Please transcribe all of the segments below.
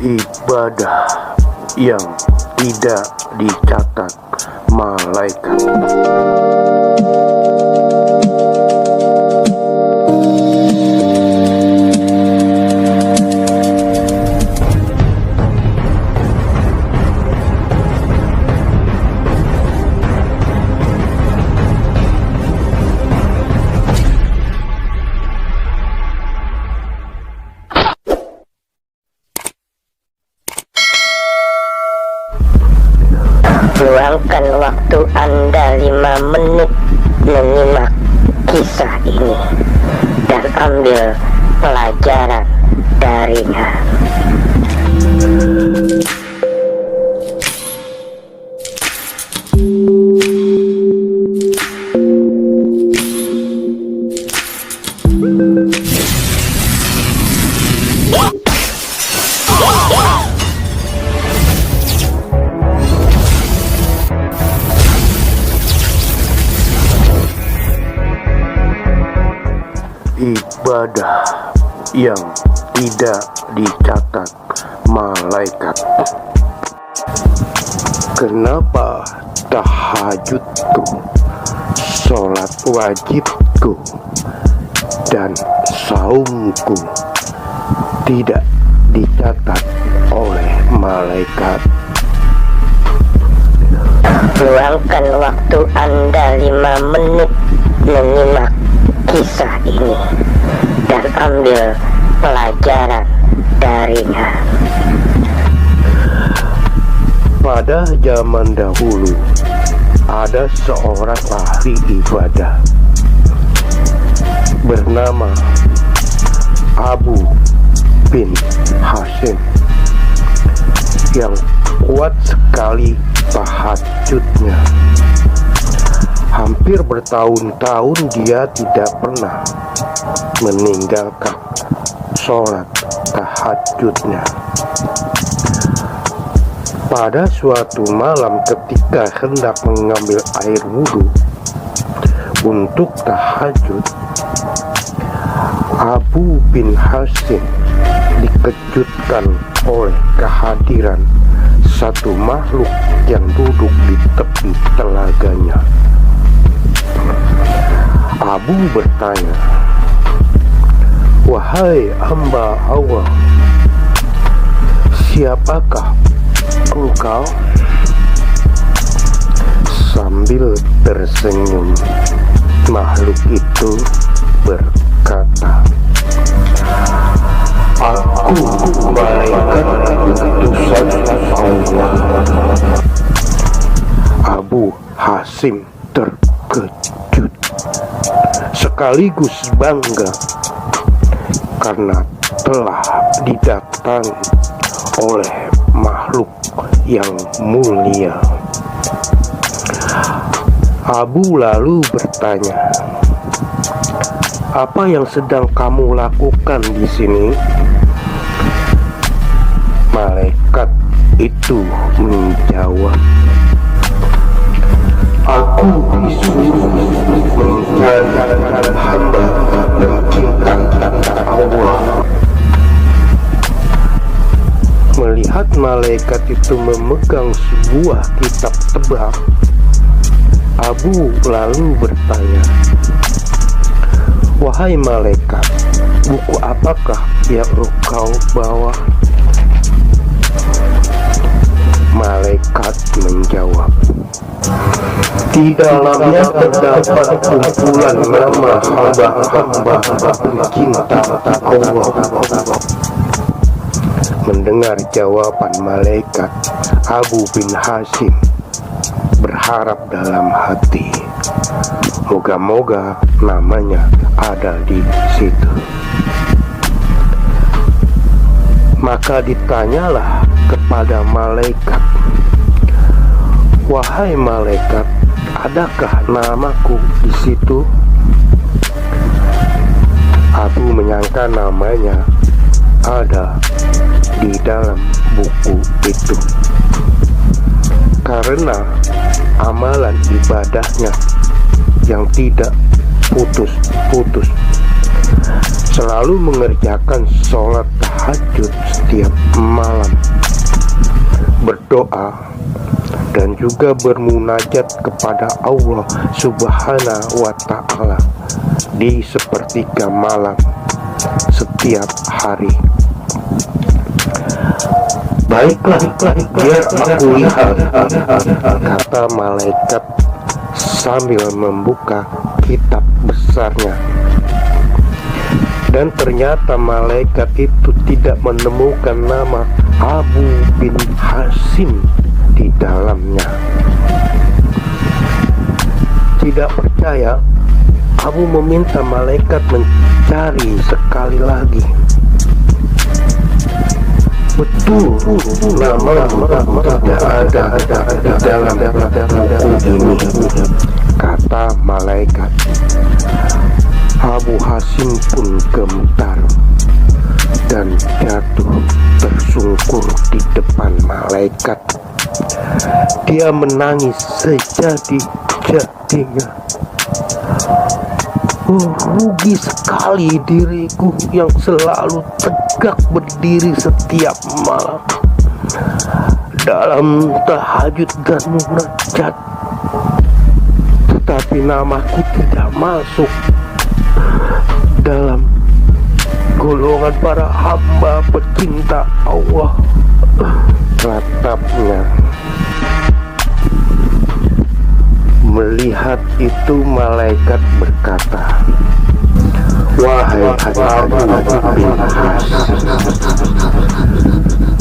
Ibadah yang tidak dicatat malaikat. Luangkan waktu Anda 5 menit menyimak kisah ini dan ambil pelajaran darinya. Ibadah yang tidak dicatat malaikat. Kenapa tahajudku, sholat wajibku, dan saumku tidak dicatat oleh malaikat? Luangkan waktu Anda 5 menit menyimak kisah ini dan ambil pelajaran darinya. Pada zaman dahulu ada seorang ahli ibadah bernama Abu bin Hasim yang kuat sekali tahajudnya. Hampir bertahun-tahun dia tidak pernah meninggalkan sholat tahajudnya. Pada suatu malam ketika hendak mengambil air wudhu untuk tahajud, Abu bin Hasim dikejutkan oleh kehadiran satu makhluk yang duduk di tepi telaganya. Abu bertanya, "Wahai hamba Allah, siapakah engkau?" Sambil tersenyum, makhluk itu berkata, "Aku malaikat utusan Allah." Abu Hasim terkejut sekaligus bangga karena telah didatangi oleh makhluk yang mulia. Abu lalu bertanya, "Apa yang sedang kamu lakukan di sini?" Malaikat itu menjawab, "Aku disuruh menjadi hamba menciptakan Allah." Melihat malaikat itu memegang sebuah kitab tebal, Abu lalu bertanya, "Wahai malaikat, buku apakah yang engkau bawa?" Malaikat menjawab, "Di dalamnya terdapat kumpulan nama hamba-hamba pencinta Allah." Mendengar jawaban malaikat, Abu bin Hasim berharap dalam hati, moga-moga namanya ada di situ. Maka ditanyalah kepada malaikat, "Wahai malaikat, adakah namaku di situ?" Abu menyangka namanya ada di dalam buku itu karena amalan ibadahnya yang tidak putus-putus selalu mengerjakan sholat tahajud setiap malam, berdoa, dan juga bermunajat kepada Allah Subhanahu wa Ta'ala di sepertiga malam setiap hari. Baiklah, biar aku lihat, kata malaikat sambil membuka kitab besarnya. Dan ternyata malaikat itu tidak menemukan nama Abu bin Hasim di dalamnya. Tidak percaya, Abu meminta malaikat mencari sekali lagi. Betul, nama tidak ada di dalam buku ini, kata malaikat. Abu Hasim pun gemetar dan jatuh tersungkur di depan malaikat. Dia menangis sejadi-jadinya. Rugi sekali diriku yang selalu tegak berdiri setiap malam dalam tahajud dan munajat, tetapi namaku tidak masuk dalam golongan para hamba pecinta Allah. Ratapnya. Melihat itu malaikat berkata, "Wahai Abu bin Hasim,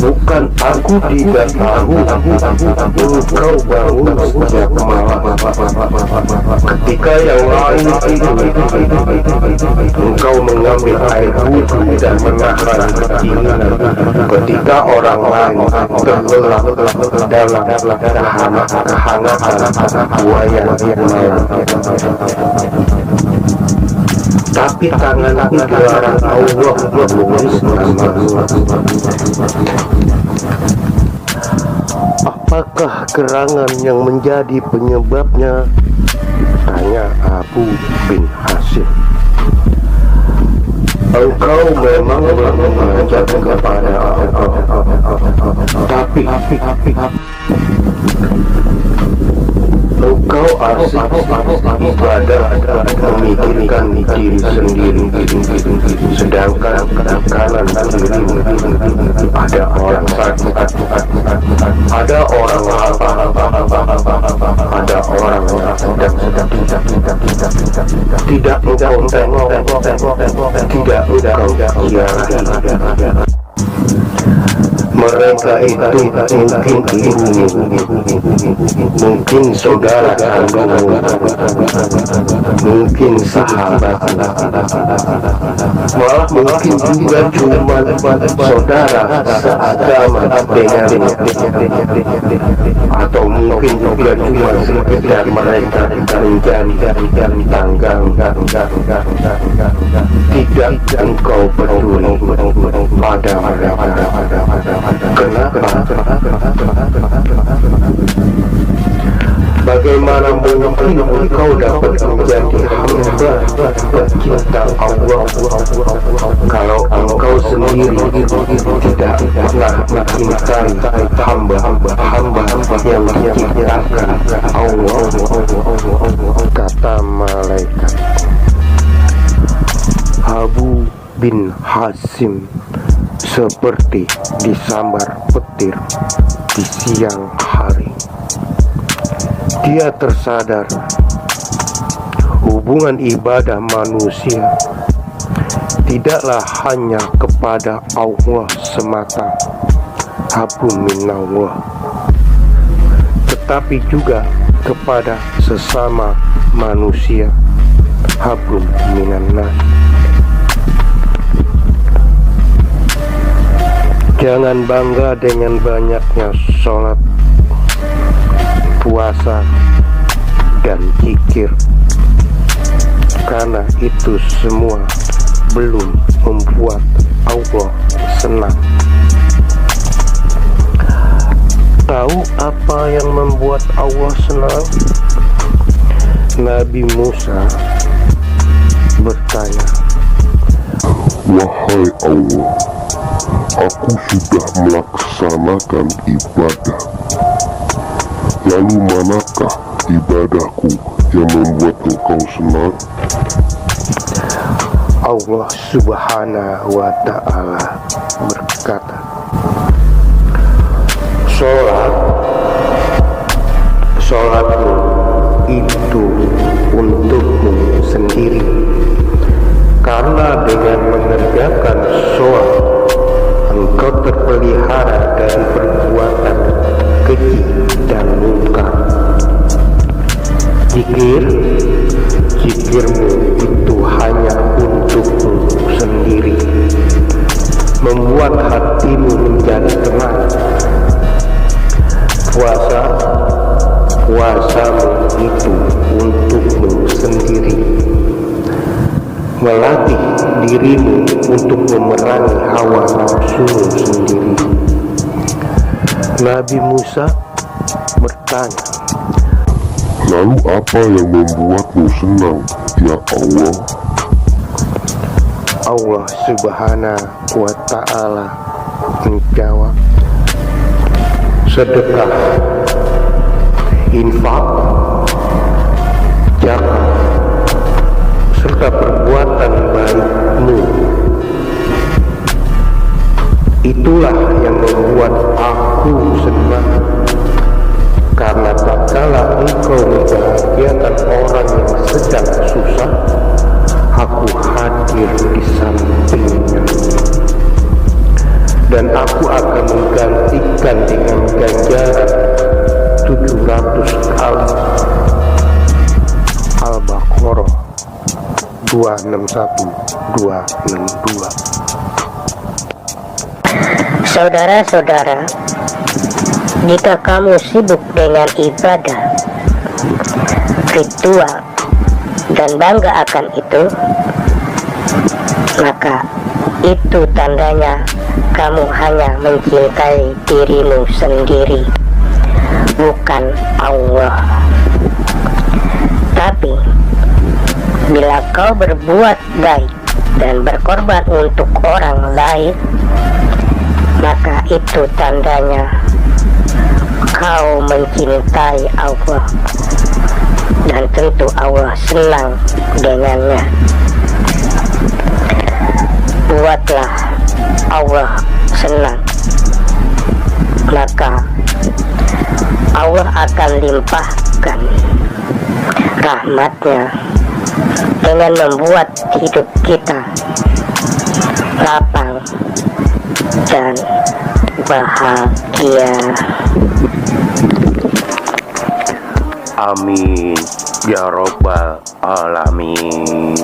bukan aku tidak tahu engkau bangun setiap malam ketika yang lain tidur. Engkau mengambil air wudhu dan menahan kedinginan ketika orang lain terlelap dalam kehangatan buaya malam. Tapi tanganku dilarang Allah menulis namamu. Apakah gerangan yang menjadi penyebabnya?" tanya Abu bin Hasim. "Engkau memang mengajak kepada Allah, tapi engkau asik ibadah memikirkan diri sendiri, sedangkan di kanan kirimu ada orang sakit, ada orang lapar, ada orang yang sedang tidak engkau tengok, tidak engkau kiari. Mereka itu mungkin ibumu, mungkin saudara kandungmu, mungkin sahabatmu, malah mungkin juga cuma saudara seagama denganmu, atau mungkin juga cuma sekedar mereka menjadi tanggang. Tidak engkau peduli pada mereka. Kenapa? Bagaimana mungkin engkau dapat menjadi hamba pecinta Allah kalau engkau sendiri tidak pernah mencintai hamba yang diciptakan Allah, kata malaikat. Abu bin Hasim seperti disambar petir di siang hari. Dia tersadar hubungan ibadah manusia tidaklah hanya kepada Allah semata, hablum minallah, tetapi juga kepada sesama manusia, hablum minannas. Jangan bangga dengan banyaknya sholat, puasa, dan zikir, karena itu semua belum membuat Allah senang. Tahu apa yang membuat Allah senang? Nabi Musa bertanya, Wahai Allah, aku sudah melaksanakan ibadah. Lalu manakah ibadahku yang membuat engkau senang? Allah Subhanahu wa Ta'ala berkata, Sholatmu itu untukmu sendiri, karena dengan mengerjakan sholat engkau terpelihara dari perbuatan keji dan mungkar. Zikirmu itu hanya untukmu sendiri, membuat hatimu menjadi tenang. Puasamu itu untukmu sendiri, melatih dirimu untuk memerangi hawa nafsumu sendiri. Nabi Musa bertanya, lalu apa yang membuatmu senang, ya Allah? Allah Subhanahu wa Ta'ala menjawab, sedekah, infak, zakat, serta perbuatan baikmu. Itulah yang membuat aku senang, karena tak kala engkau membahagiakan orang yang sedang susah, aku hadir di sampingnya, dan aku akan menggantikan dengan ganjaran 700 kali. Al-Baqarah 261-262. Saudara-saudara, jika kamu sibuk dengan ibadah, ritual, dan bangga akan itu, maka itu tandanya kamu hanya mencintai dirimu sendiri, bukan Allah. Tapi bila kau berbuat baik dan berkorban untuk orang lain, maka itu tandanya kau mencintai Allah, dan tentu Allah senang dengannya. Buatlah Allah senang, maka Allah akan limpahkan rahmatnya dengan membuat hidup kita lapang dan bahagia. Amin ya Rabbal Alamin.